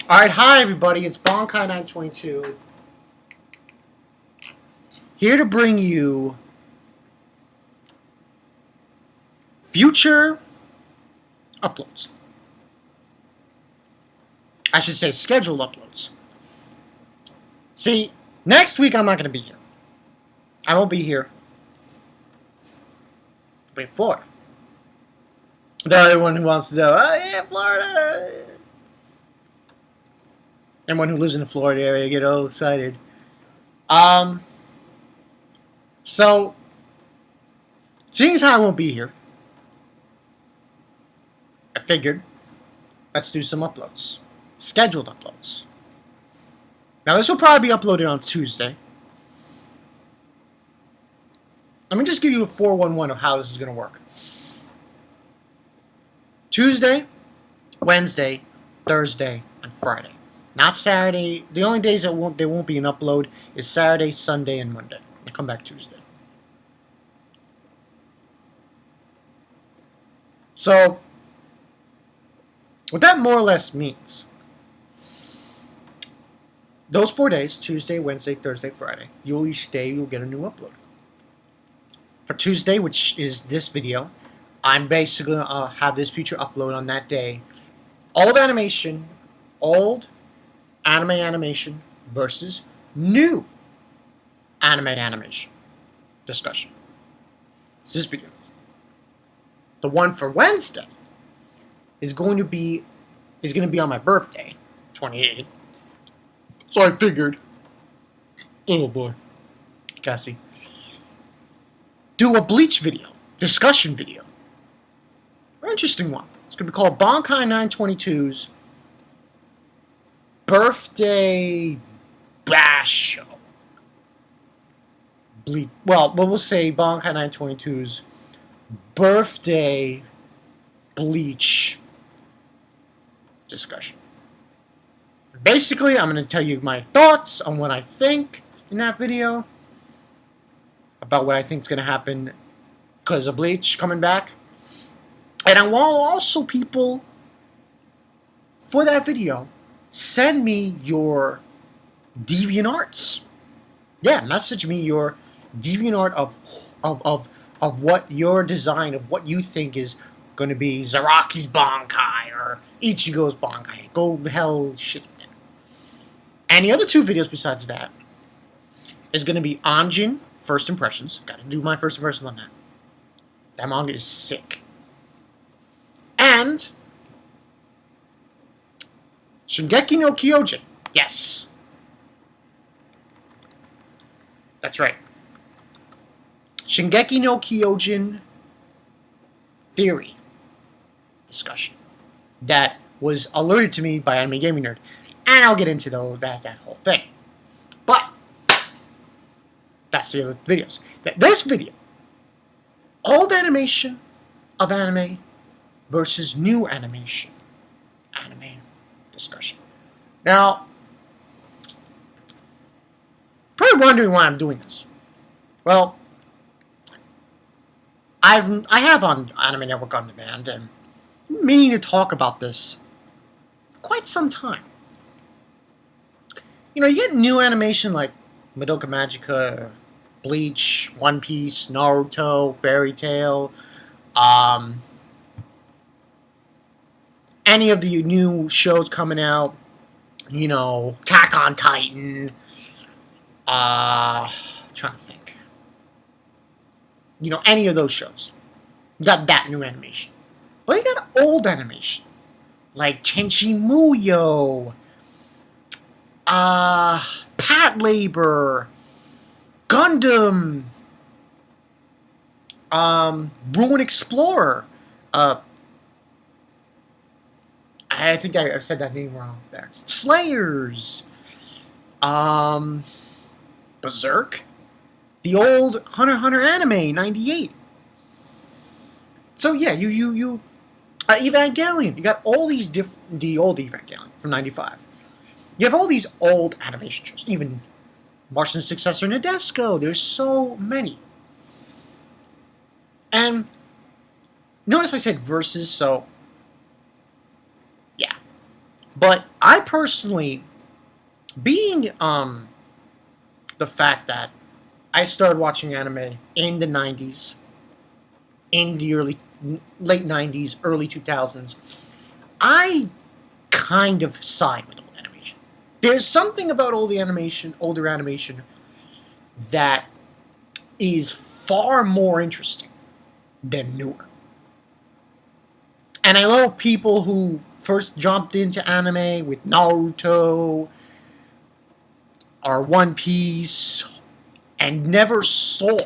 Alright, hi everybody, it's Bonkai922 here to bring you future uploads. I should say scheduled uploads. See, next week I'm not going to be here. I won't be here. I'll be in Florida. The other one who wants to know, oh yeah, Florida! Anyone who lives in the Florida area get all excited. So, seeing as how I won't be here, I figured, let's do some uploads. Scheduled uploads. Now this will probably be uploaded on Tuesday. Let me just give you a 411 of how this is going to work. Tuesday, Wednesday, Thursday, and Friday. Not Saturday. The only days that there won't be an upload is Saturday, Sunday, and Monday. I come back Tuesday. So, what that more or less means, those 4 days, Tuesday, Wednesday, Thursday, Friday, each day you'll get a new upload. For Tuesday, which is this video, I'm basically going to have this future upload on that day. Old anime animation versus new anime animation discussion. It's this video. The one for Wednesday is going to be on my birthday, 28th. So I figured, oh boy, Cassie, do a Bleach video, discussion video. Very interesting one. It's going to be called Bonkai922's Birthday Bash Show. Well, we'll say Bonkai922's Birthday Bleach discussion. Basically, I'm going to tell you my thoughts on what I think in that video, about what I think is going to happen because of Bleach coming back. And I want also people, for that video, send me your DeviantArts. Yeah, message me your DeviantArt of what your design of what you think is going to be Zaraki's Bankai or Ichigo's Bankai. Go the hell shit. And the other two videos besides that is going to be Anjin First Impressions. Got to do my first impressions on that. That manga is sick. And Shingeki no Kyojin. Yes. That's right. Shingeki no Kyojin theory discussion that was alerted to me by Anime Gaming Nerd. And I'll get into that whole thing. But that's the other videos. This video, old animation of anime versus new animation anime discussion. Now, probably wondering why I'm doing this. Well, I have on Anime Network On Demand and meaning to talk about this for quite some time. You know, you get new animation like Madoka Magica, Bleach, One Piece, Naruto, Fairy Tail, any of the new shows coming out, you know, Attack on Titan, trying to think. You know, any of those shows. You got that new animation. But you got old animation. Like Tenchi Muyo, Patlabor, Gundam, Ruin Explorer. I think I said that name wrong there. Slayers, Berserk, the old Hunter x Hunter anime, 98. So yeah, Evangelion. You got all these the old Evangelion from 95. You have all these old animation shows, even Martian's successor, Nadesco. There's so many. And notice I said versus, so yeah. But I personally, being the fact that I started watching anime in the 90s, in the late 90s, early 2000s, I kind of side with old animation. There's something about older animation that is far more interesting than newer. And I know people who first jumped into anime with Naruto or One Piece and never saw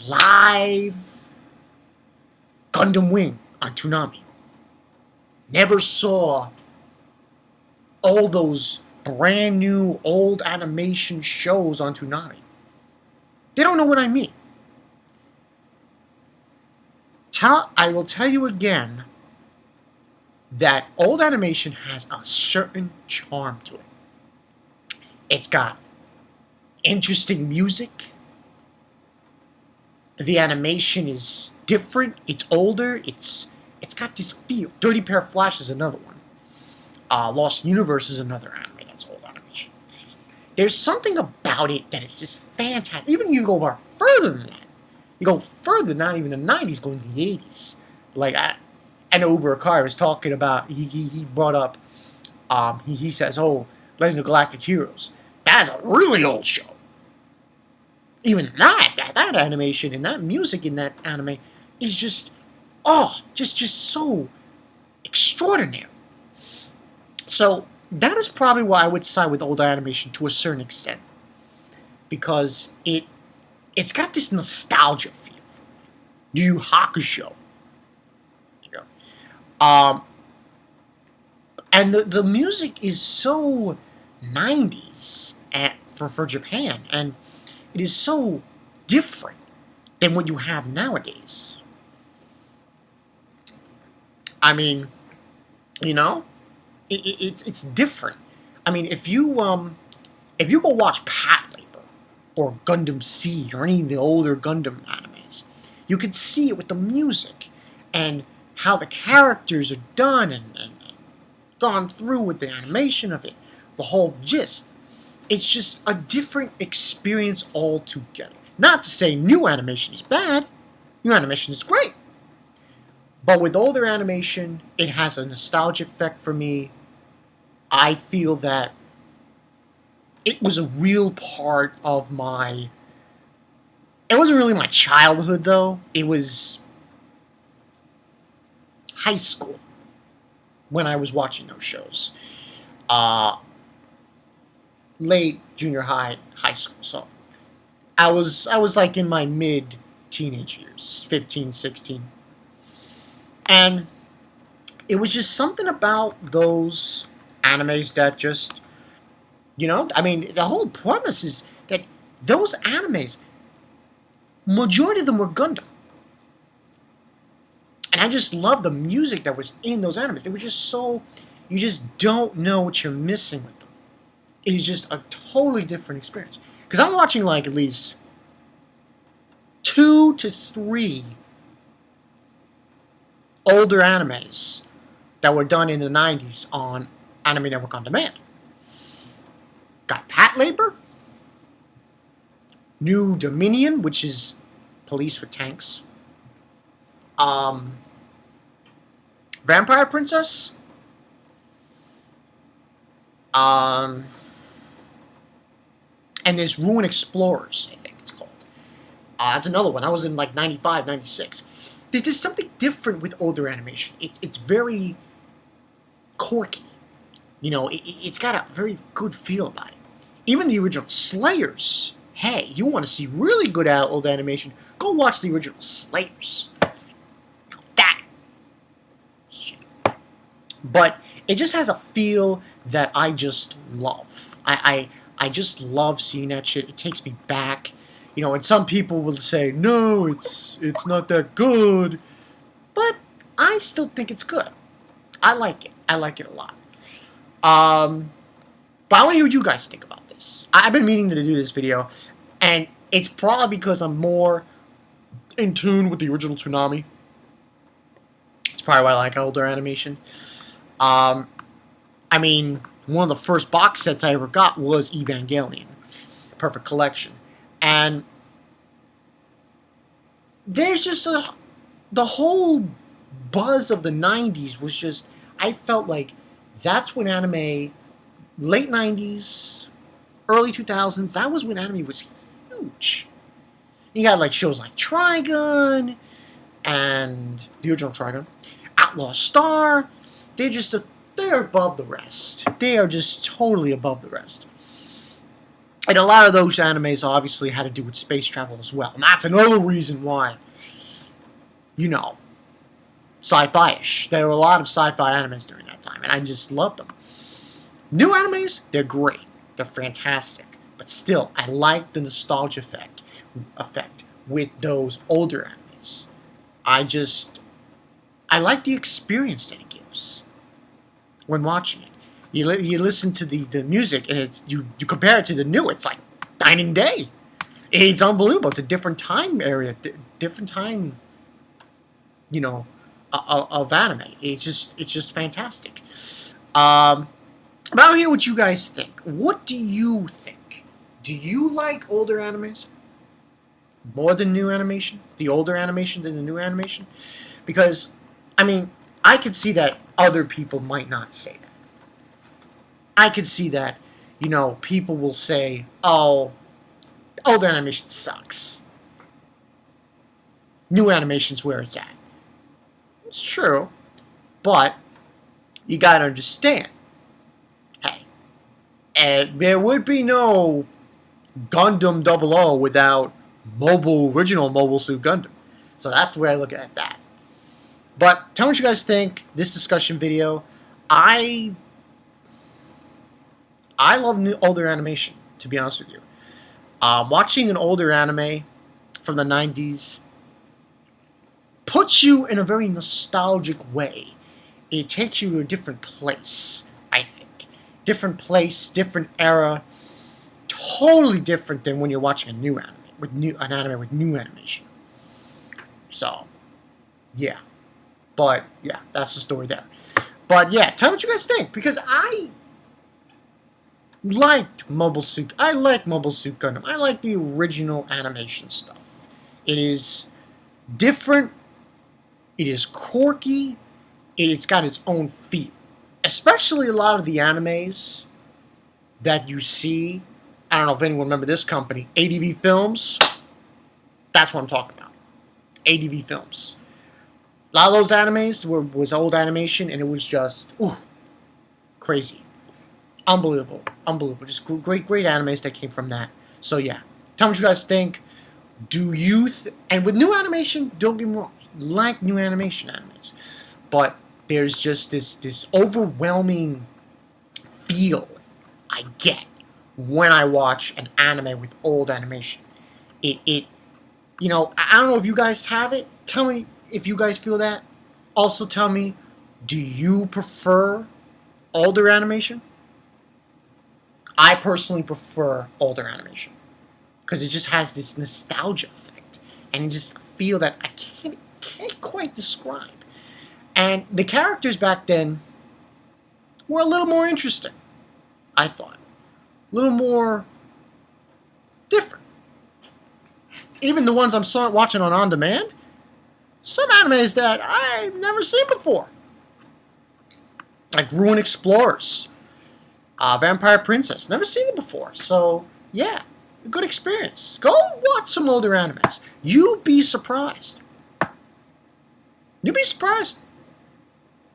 live Gundam Wing on Toonami. Never saw all those brand new old animation shows on Toonami. They don't know what I mean. I will tell you again that old animation has a certain charm to it. It's got interesting music. The animation is different. It's older. It's got this feel. Dirty Pair of Flash is another one. Lost Universe is another anime that's old animation. There's something about it that is just fantastic. Even you go further than that. You go further, not even the 90s, going to the 80s. Like, I know Uber Akari was talking about, he brought up, he says, oh, Legend of Galactic Heroes. That's a really old show. Even that animation and that music in that anime is just, just so extraordinary. So, that is probably why I would side with older animation to a certain extent. Because it's got this nostalgia feel. Yu Yu Hakusho. You know. And the music is so 90s for Japan, and it is so different than what you have nowadays. I mean, you know, it's different. I mean, if you go watch Patlabor or Gundam Seed or any of the older Gundam animes, you could see it with the music and how the characters are done and gone through with the animation of it, the whole gist. It's just a different experience altogether. Not to say new animation is bad. New animation is great. But with older animation, it has a nostalgic effect for me. I feel that it was a real part of my... It wasn't really my childhood, though. It was high school when I was watching those shows. Late junior high school. So I was like in my mid teenage years, 15, 16. And it was just something about those animes that just, I mean, the whole premise is that those animes, majority of them were Gundam. And I just love the music that was in those animes. They were just so, you just don't know what you're missing with them. It is just a totally different experience. Because I'm watching like at least 2 to 3 older animes that were done in the 90s on Anime Network On Demand. Got Patlabor, New Dominion, which is police with tanks, Vampire Princess, and there's Ruin Explorers, I think it's called. That's another one. I was in like 95, 96. There's just something different with older animation. It's very quirky. It's got a very good feel about it. Even the original Slayers. Hey, you want to see really good old animation, go watch the original Slayers. Now that shit. But it just has a feel that I just love. I just love seeing that shit. It takes me back. And some people will say, no, it's not that good. But I still think it's good. I like it. I like it a lot. But I want to hear what you guys think about this. I've been meaning to do this video, and it's probably because I'm more in tune with the original Toonami. It's probably why I like older animation. I mean, one of the first box sets I ever got was Evangelion, Perfect Collection, and there's just the whole buzz of the 90s was just, I felt like that's when anime, late 90s, early 2000s, that was when anime was huge. You got like shows like Trigun and the original Trigun, Outlaw Star. They're above the rest. They are just totally above the rest. And a lot of those animes obviously had to do with space travel as well. And that's another reason why, you know, sci-fi-ish. There were a lot of sci-fi animes during that time, and I just loved them. New animes, they're great. They're fantastic. But still, I like the nostalgia effect with those older animes. I like the experience that it gives when watching it. You listen to the music, and you compare it to the new. It's like night and day. It's unbelievable. It's a different time area, different time, you know, of anime. It's just fantastic. But I don't hear what you guys think. What do you think? Do you like older animes more than new animation? The older animation than the new animation? Because, I mean, I could see that other people might not say that. I could see that, you know, people will say, oh, older animation sucks. New animation's where it's at. It's true, but you gotta understand. Hey, and there would be no Gundam 00 without original Mobile Suit Gundam. So that's the way I look at that. But tell me what you guys think. This discussion video, I love older animation, to be honest with you. Watching an older anime from the 90s puts you in a very nostalgic way. It takes you to a different place, I think. Different place, different era. Totally different than when you're watching a new anime, an anime with new animation. So, yeah. But, yeah, that's the story there. But, yeah, tell me what you guys think, because I like Mobile Suit Gundam. I like the original animation stuff. It is different. It is quirky. It's got its own feel. Especially a lot of the animes that you see. I don't know if anyone remember this company, ADV Films. That's what I'm talking about. ADV Films. A lot of those animes was old animation, and it was just crazy. Unbelievable. Just great animes that came from that. So yeah, tell me what you guys think. Do you and with new animation, don't get me wrong, like new animation animes, but there's just this overwhelming feel I get when I watch an anime with old animation. It you know, I don't know if you guys have it. Tell me if you guys feel that. Also tell me, do you prefer older animation? I personally prefer older animation because it just has this nostalgia effect, and you just feel that I can't quite describe. And the characters back then were a little more interesting, I thought. A little more different. Even the ones I'm watching on demand, some animes that I've never seen before. Like Ruin Explorers, Vampire Princess. Never seen it before. So, yeah, a good experience. Go watch some older animes. You'd be surprised. You'd be surprised.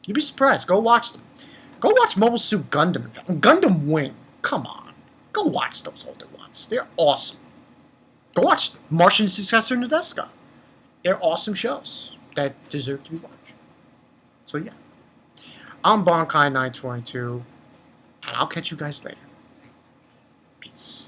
You'd be surprised. Go watch them. Go watch Mobile Suit Gundam. Gundam Wing. Come on. Go watch those older ones. They're awesome. Go watch Martian Successor Nadeshika. They're awesome shows that deserve to be watched. So, yeah. I'm Bonkai922, and I'll catch you guys later. Peace.